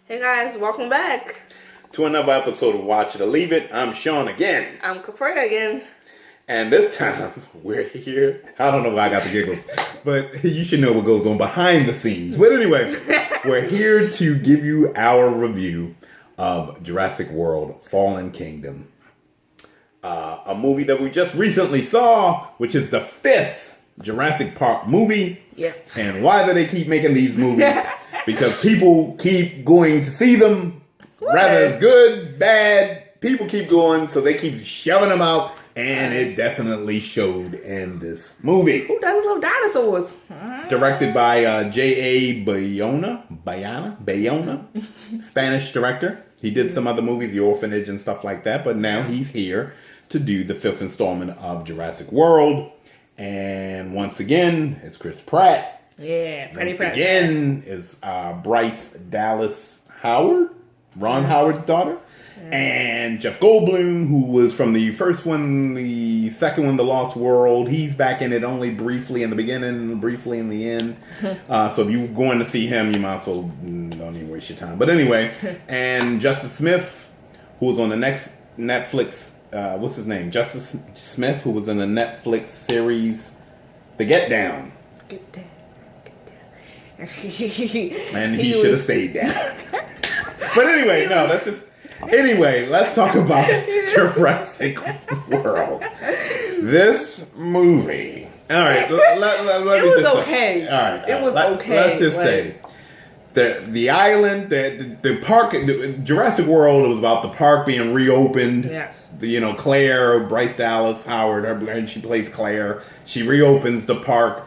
Hey guys, welcome back to another episode of Watch It or Leave It. I'm Sean again. I'm Capri again. And this time, we're here. I don't know why I got the giggles, but you should know what goes on behind the scenes. But anyway, we're here to give you our review of Jurassic World Fallen Kingdom. A movie that we just recently saw, which is the 5th Jurassic Park movie. Yep. And why do they keep making these movies? Because people keep going to see them. Rather it's good, bad. People keep going, so they keep shoving them out. And it definitely showed in this movie. Who doesn't love dinosaurs? Directed by J.A. Bayona, Spanish director. He did some other movies, The Orphanage and stuff like that. But now he's here to do the 5th installment of Jurassic World. And once again, it's Chris Pratt. Yeah, Pretty Pratt. Once again is Bryce Dallas Howard, Ron Howard's daughter. And Jeff Goldblum, who was from the first one, the second one, The Lost World. He's back in it only briefly in the beginning, briefly in the end. So if you're going to see him, you might as well don't even waste your time. But anyway, and Justice Smith, who was on the next Netflix, what's his name? Justice Smith, who was in the Netflix series The Get Down. Get down. And he should have stayed down. But anyway, no, that's just... Anyway, let's talk about Jurassic World. This movie. All right, let me was just okay. Say, all right, it was okay. Let's just say the island, the park, Jurassic World. It was about the park being reopened. Yes. Claire, Bryce Dallas Howard, and she plays Claire. She reopens the park.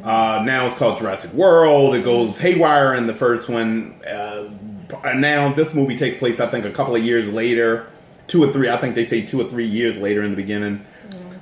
Now it's called Jurassic World. It goes haywire in the first one. And now this movie takes place, I think, a couple of years later. 2 or 3, I think they say 2 or 3 years later in the beginning.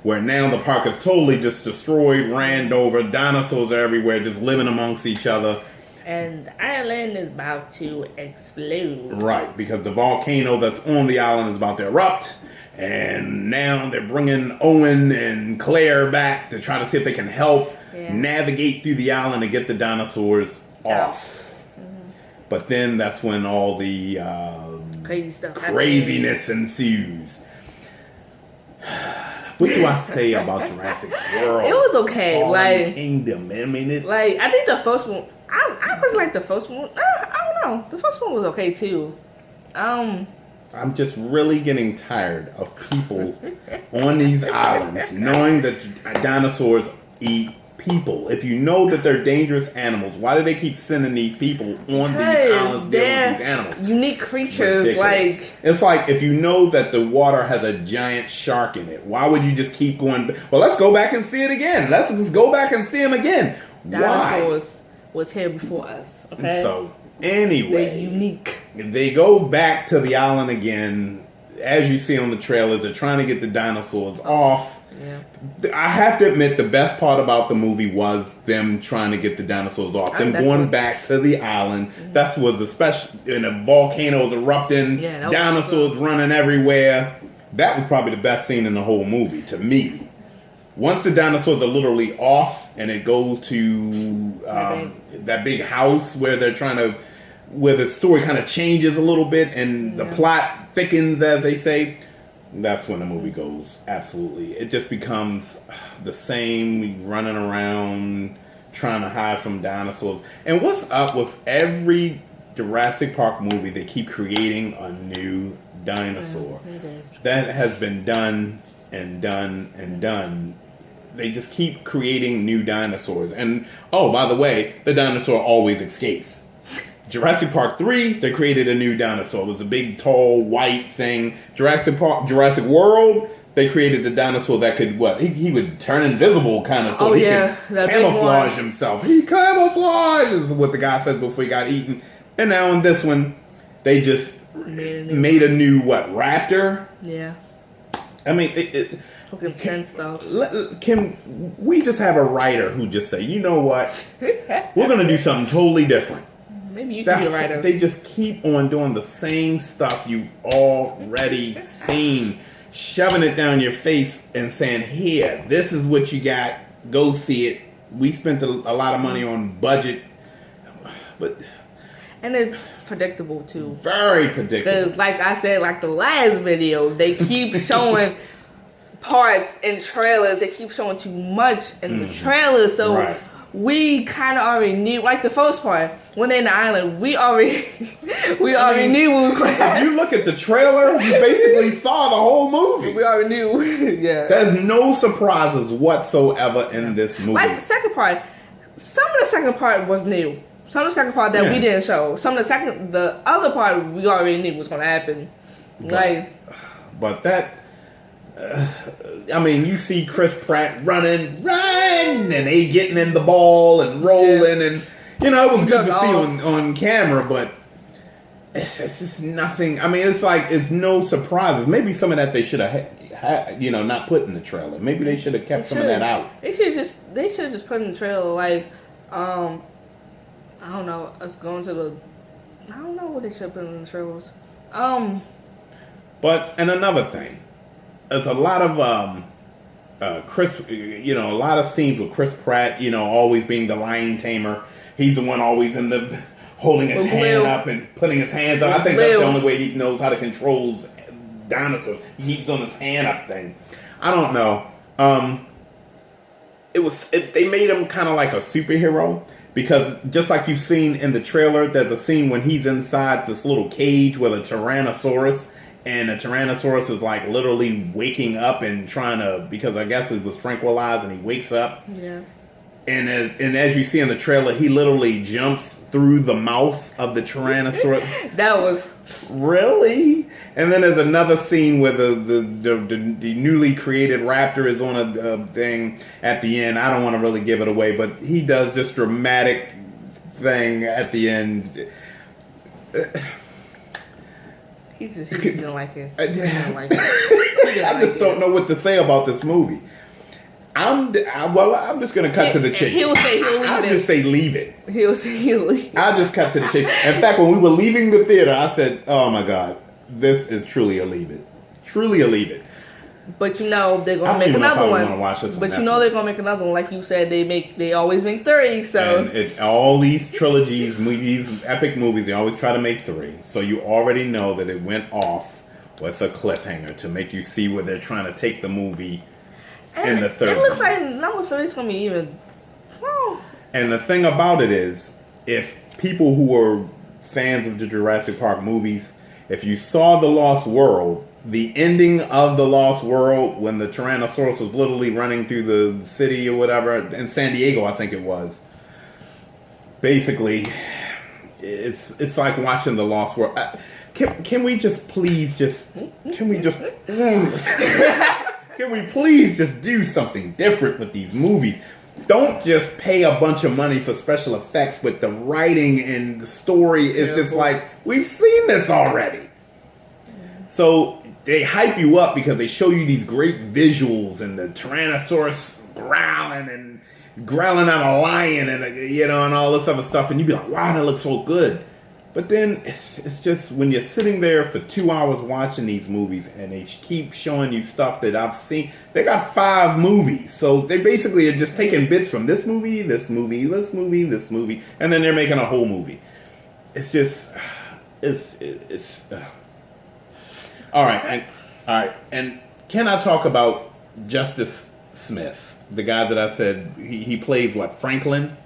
Where now the park is totally just destroyed, ran over. Dinosaurs are everywhere, just living amongst each other. And the island is about to explode. Right, because the volcano that's on the island is about to erupt. And now they're bringing Owen and Claire back to try to see if they can help navigate through the island and get the dinosaurs off. But then that's when all the craziness ensues. What do I say about Jurassic World? It was okay. Fallen Kingdom. I mean, I think the first one. I was like the first one. I don't know. The first one was okay too. I'm just really getting tired of people on these islands knowing that dinosaurs eat people. If you know that they're dangerous animals, why do they keep sending these people on these islands dealing with these animals? Unique creatures. It's like if you know that the water has a giant shark in it, why would you just keep going? Well, let's go back and see it again. Let's just go back and see him again. Dinosaurs was here before us. Okay. So anyway, they're unique. They go back to the island again. As you see on the trailers, they're trying to get the dinosaurs off. Yeah. I have to admit, the best part about the movie was them trying to get the dinosaurs off. Them going back to the island. That was especially, and the volcanoes erupting, dinosaurs running everywhere. That was probably the best scene in the whole movie, to me. Once the dinosaurs are literally off, and it goes to that big house where they're trying to, where the story kind of changes a little bit, and the plot thickens, as they say. That's when the movie goes absolutely. It just becomes the same running around, trying to hide from dinosaurs. And what's up with every Jurassic Park movie? They keep creating a new dinosaur. That has been done and done and done. They just keep creating new dinosaurs. And, oh, by the way, the dinosaur always escapes. Jurassic Park 3, they created a new dinosaur. It was a big, tall, white thing. Jurassic World, they created the dinosaur that could, he would turn invisible, kind of, so he could camouflage himself. He camouflages, is what the guy said before he got eaten. And now in this one, they just made a new, raptor? Yeah. I mean, Fucking sense, though. Can we just have a writer who just say, you know what? We're going to do something totally different. Maybe you can be a writer. They just keep on doing the same stuff you've already seen. Shoving it down your face and saying, here, this is what you got. Go see it. We spent a lot of money on budget. But And it's predictable too. Very predictable. Because, like I said, like the last video, they keep showing parts in trailers. They keep showing too much in the trailers. So we kind of already knew, like the first part, when they're in the island, we already knew what was going to happen. If you look at the trailer, you basically saw the whole movie. We already knew. Yeah. There's no surprises whatsoever in this movie. Like the second part, some of the second part was new. Some of the second part that we didn't show. The other part we already knew was going to happen. But that, I mean, you see Chris Pratt run, and they getting in the ball and rolling, and you know it was good to see on camera. But it's just nothing. I mean, it's no surprises. Maybe some of that they should have, not put in the trailer. Maybe they should have kept some of that out. They should have just put in the trailer I don't know. Us going to the. I don't know what they should put in the trailers. But and another thing, there's a lot of a lot of scenes with Chris Pratt. Always being the lion tamer. He's the one always in the holding his hand up and putting his hands up. I think that's the only way he knows how to control dinosaurs. He keeps on his hand up thing. I don't know. They made him kind of like a superhero. Because just like you've seen in the trailer, there's a scene when he's inside this little cage with a Tyrannosaurus. And the Tyrannosaurus is like literally waking up and trying to, because I guess it was tranquilized and he wakes up. Yeah. And as you see in the trailer, he literally jumps through the mouth of the Tyrannosaurus. That was... Really? And then there's another scene where the newly created raptor is on a thing at the end. I don't want to really give it away, but he does this dramatic thing at the end. He just didn't like it. I just don't know what to say about this movie. I'm just going to cut to the chase. He'll say he'll leave it. I'll just say leave it. He'll say he'll leave it. I'll just cut to the chase. In fact, when we were leaving the theater, I said, oh my God, this is truly a leave it. Truly a leave it. But they're going to make another one. But they're going to make another one. Like you said, they always make 3. So and all these trilogies, these epic movies, they always try to make 3. So you already know that it went off with a cliffhanger to make you see where they're trying to take the movie. And in the third it looks like number 3 is going to be even. Oh. And the thing about it is, if people who are fans of the Jurassic Park movies, if you saw The Lost World, the ending of The Lost World, when the Tyrannosaurus was literally running through the city or whatever, in San Diego, I think it was. Basically, it's like watching The Lost World. Can we just please can we please just do something different with these movies? Don't just pay a bunch of money for special effects, but the writing and the story is just like, we've seen this already. So they hype you up because they show you these great visuals and the Tyrannosaurus growling at a lion and all this other stuff, and you be like, wow, that looks so good. But then it's just when you're sitting there for 2 hours watching these movies and they keep showing you stuff that I've seen. They got 5 movies. So they basically are just taking bits from this movie, this movie, this movie, this movie. And then they're making a whole movie. It's just, all right. And can I talk about Justice Smith? The guy that I said, he plays what, Franklin?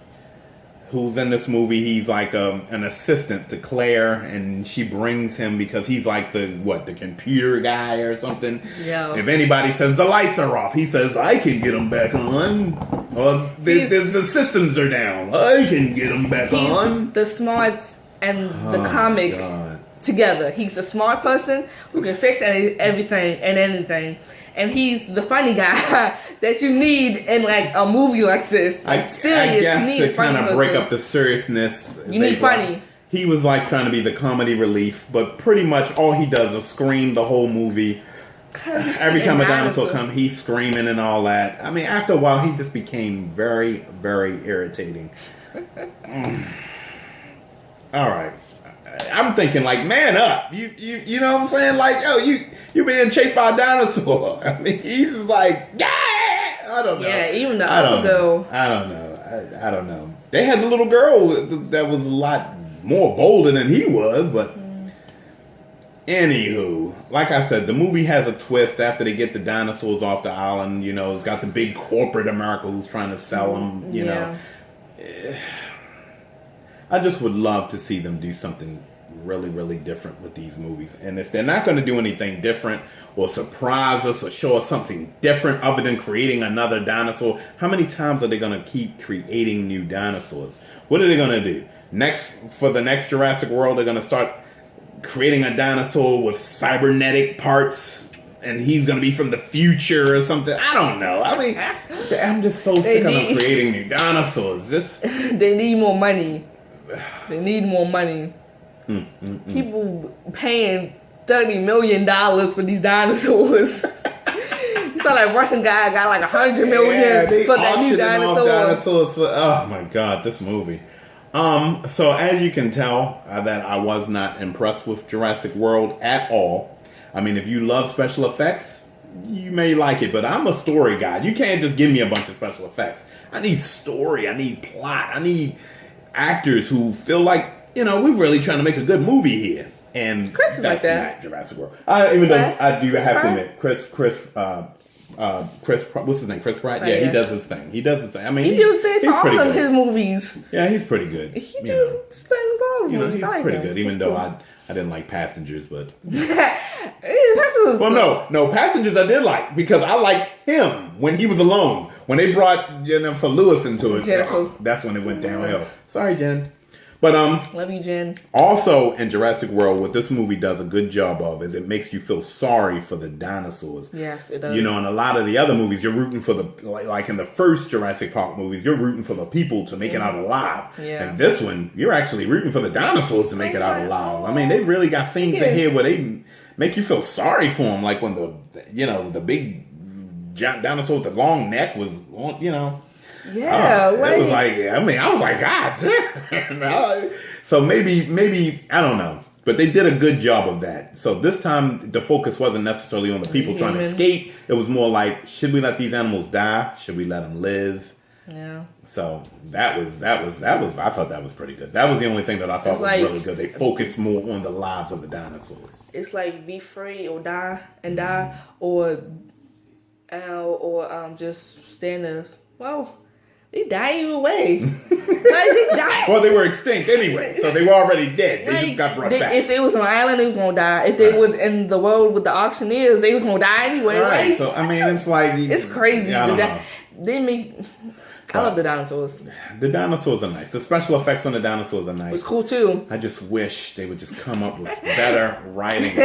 Who's in this movie. He's like an assistant to Claire, and she brings him because he's like the computer guy or something. Yeah. If anybody says the lights are off, he says, I can get them back on. Or the systems are down, I can get them back on. The smarts and the comic together. He's a smart person who can fix everything and anything. And he's the funny guy that you need in like a movie like this. Like serious, I guess you need to kind of break up the seriousness. You need funny. He was like trying to be the comedy relief, but pretty much all he does is scream the whole movie. Every time a dinosaur comes, he's screaming and all that. I mean, after a while, he just became very, very irritating. All right. I'm thinking like, man up. You know what I'm saying? Like, yo, you're being chased by a dinosaur. I mean, he's like, yeah. I don't know. Yeah, even the other girl. I don't know. I don't know. They had the little girl that was a lot more bolder than he was, but anywho, like I said, the movie has a twist after they get the dinosaurs off the island. You know, it's got the big corporate America who's trying to sell them, you know. I just would love to see them do something really, really different with these movies. And if they're not going to do anything different or surprise us or show us something different other than creating another dinosaur, how many times are they going to keep creating new dinosaurs? What are they going to do? For the next Jurassic World, they're going to start creating a dinosaur with cybernetic parts and he's going to be from the future or something. I don't know. I mean, I'm just so sick of them creating new dinosaurs. They need more money. They need more money. People paying $30 million for these dinosaurs. You saw that Russian guy got like $100 million for that new dinosaur. Oh my God, this movie. So as you can tell, that I was not impressed with Jurassic World at all. I mean, if you love special effects, you may like it, but I'm a story guy. You can't just give me a bunch of special effects. I need story. I need plot. I need actors who feel like, you know, we're really trying to make a good movie here. And Chris is that's like that. not Jurassic World. Even though I do have to admit, Chris, what's his name? Chris Pratt? Right, he does his thing. I mean, he does things for all of his movies. Yeah, he's pretty good. He do things for all his movies. He's pretty good, even though I didn't like Passengers, but... Passengers no, Passengers I did like, because I liked him when he was alone. When they brought Jennifer Lewis into it, that's when it went downhill. Sorry, Jen. But love you, Jen. Also, in Jurassic World, what this movie does a good job of is it makes you feel sorry for the dinosaurs. Yes, it does. You know, in a lot of the other movies, you're rooting for like in the first Jurassic Park movies, you're rooting for the people to make it out alive. Yeah. And this one, you're actually rooting for the dinosaurs to make it out alive. I mean, they really got scenes in here where they make you feel sorry for them, like when the big giant dinosaur with the long neck was, Yeah, it was like, I was like, God damn. So maybe, I don't know. But they did a good job of that. So this time, the focus wasn't necessarily on the people trying to escape. It was more like, should we let these animals die? Should we let them live? Yeah. So that was, I thought that was pretty good. That was the only thing that I thought was really good. They focused more on the lives of the dinosaurs. It's like be free or die, or just stay in the, they died either way. They died. Well, they were extinct anyway, so they were already dead. They just got brought back. If they was on an island, they was gonna die. If they was in the world with the auctioneers, they was gonna die anyway. Right. So I mean, it's like it's crazy. I don't know. They make. I love the dinosaurs. The dinosaurs are nice. The special effects on the dinosaurs are nice. It's cool too. I just wish they would just come up with better writing.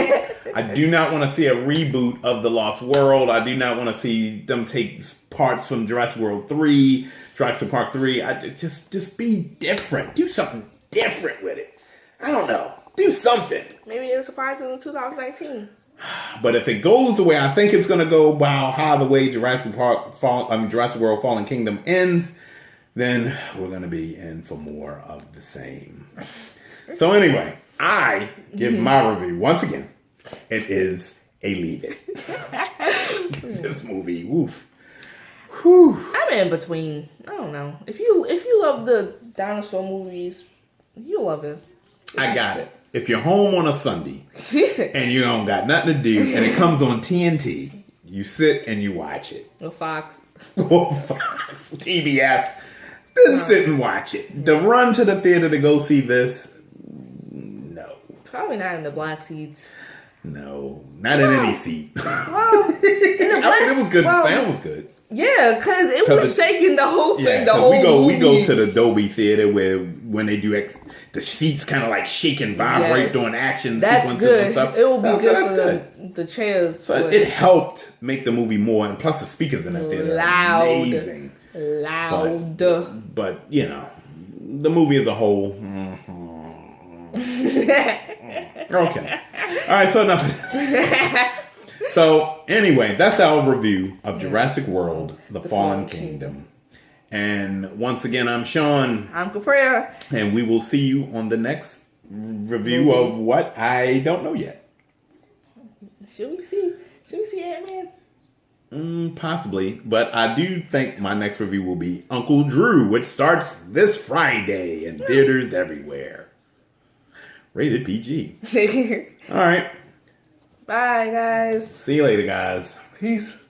I do not want to see a reboot of The Lost World. I do not want to see them take parts from Jurassic World 3, Jurassic Park 3. Just be different. Do something different with it. I don't know. Do something. Maybe they'll surprise us in 2019. But if it goes the way I think it's going to go, the way Jurassic World Fallen Kingdom ends, then we're going to be in for more of the same. So anyway, I give my review once again. It is a leave it. This movie, woof. Whew. I'm in between. I don't know. If you love the dinosaur movies, you'll love it. I got it. If you're home on a Sunday and you don't got nothing to do and it comes on TNT, you sit and you watch it. Or Fox. TBS. Then sit and watch it. To run to the theater to go see this, no. Probably not in the black seats. No. Not in any seat. It was good. The sound was good. Yeah, because it was shaking the whole thing. The whole movie. We go to the Dolby Theater where when they do the seats kind of like shake and vibrate during action sequences and stuff. It will be good for the chairs. So it helped make the movie more, and plus the speakers in that theater are amazing. Loud. But the movie as a whole. Okay. All right. So enough. So, anyway, that's our review of Jurassic World, The Fallen Kingdom. And once again, I'm Sean. I'm Caprea. And we will see you on the next review of what I don't know yet. Should we see Ant-Man? Possibly. But I do think my next review will be Uncle Drew, which starts this Friday in theaters everywhere. Rated PG. All right. Bye, guys. See you later, guys. Peace.